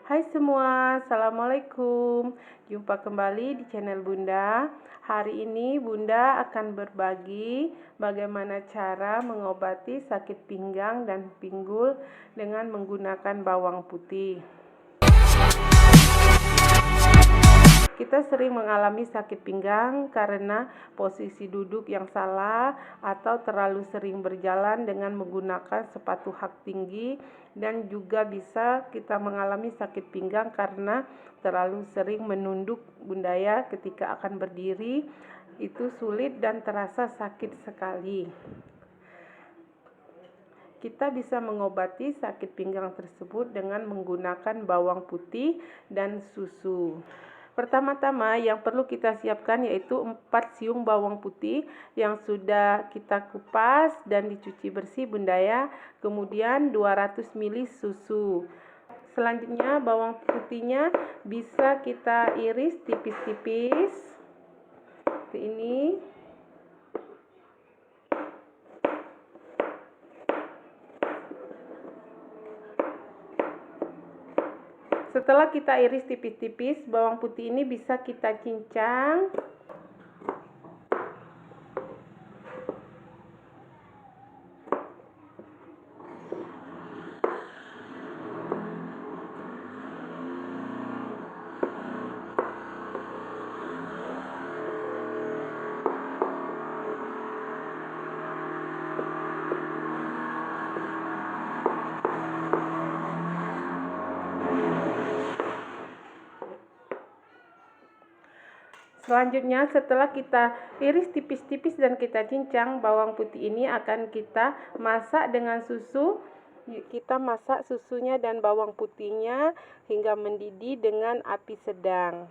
Hai semua, Assalamualaikum. Jumpa kembali di channel Bunda. Hari ini Bunda akan berbagi bagaimana cara mengobati sakit pinggang dan pinggul dengan menggunakan bawang putih. Kita sering mengalami sakit pinggang karena posisi duduk yang salah atau terlalu sering berjalan dengan menggunakan sepatu hak tinggi, dan juga bisa kita mengalami sakit pinggang karena terlalu sering menunduk Bunda ya. Ketika akan berdiri itu sulit dan terasa sakit sekali. Kita bisa mengobati sakit pinggang tersebut dengan menggunakan bawang putih dan susu. Pertama-tama yang perlu kita siapkan yaitu 4 siung bawang putih yang sudah kita kupas dan dicuci bersih Bunda ya. Kemudian 200 ml susu. Selanjutnya bawang putihnya bisa kita iris tipis-tipis seperti ini. Setelah kita iris tipis-tipis, bawang putih ini bisa kita cincang. Selanjutnya setelah kita iris tipis-tipis dan kita cincang, bawang putih ini akan kita masak dengan susu. Kita masak susunya dan bawang putihnya hingga mendidih dengan api sedang.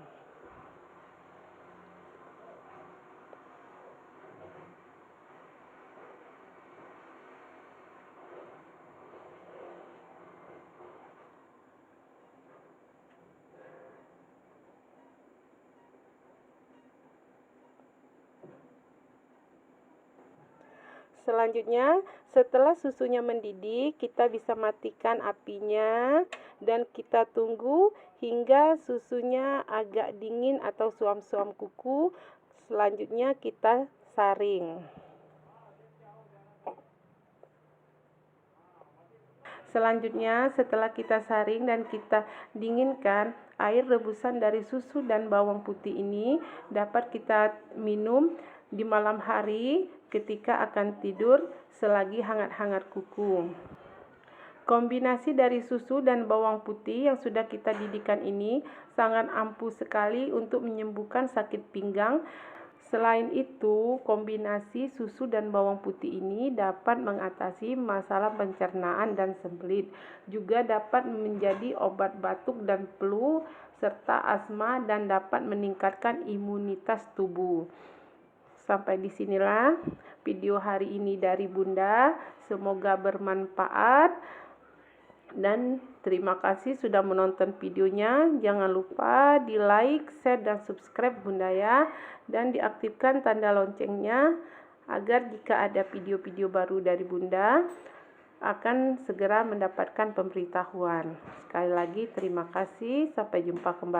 Selanjutnya, setelah susunya mendidih, kita bisa matikan apinya dan kita tunggu hingga susunya agak dingin atau suam-suam kuku. Selanjutnya kita saring. Selanjutnya, setelah kita saring dan kita dinginkan, air rebusan dari susu dan bawang putih ini dapat kita minum di malam hari ketika akan tidur selagi hangat-hangat kuku. Kombinasi dari susu dan bawang putih yang sudah kita didihkan ini sangat ampuh sekali untuk menyembuhkan sakit pinggang. Selain itu, kombinasi susu dan bawang putih ini dapat mengatasi masalah pencernaan dan sembelit. Juga dapat menjadi obat batuk dan flu serta asma dan dapat meningkatkan imunitas tubuh. Sampai disinilah video hari ini dari Bunda. Semoga bermanfaat. Dan terima kasih sudah menonton videonya. Jangan lupa di like, share, dan subscribe Bunda ya. Dan diaktifkan tanda loncengnya agar jika ada video-video baru dari Bunda akan segera mendapatkan pemberitahuan. Sekali lagi terima kasih. Sampai jumpa kembali.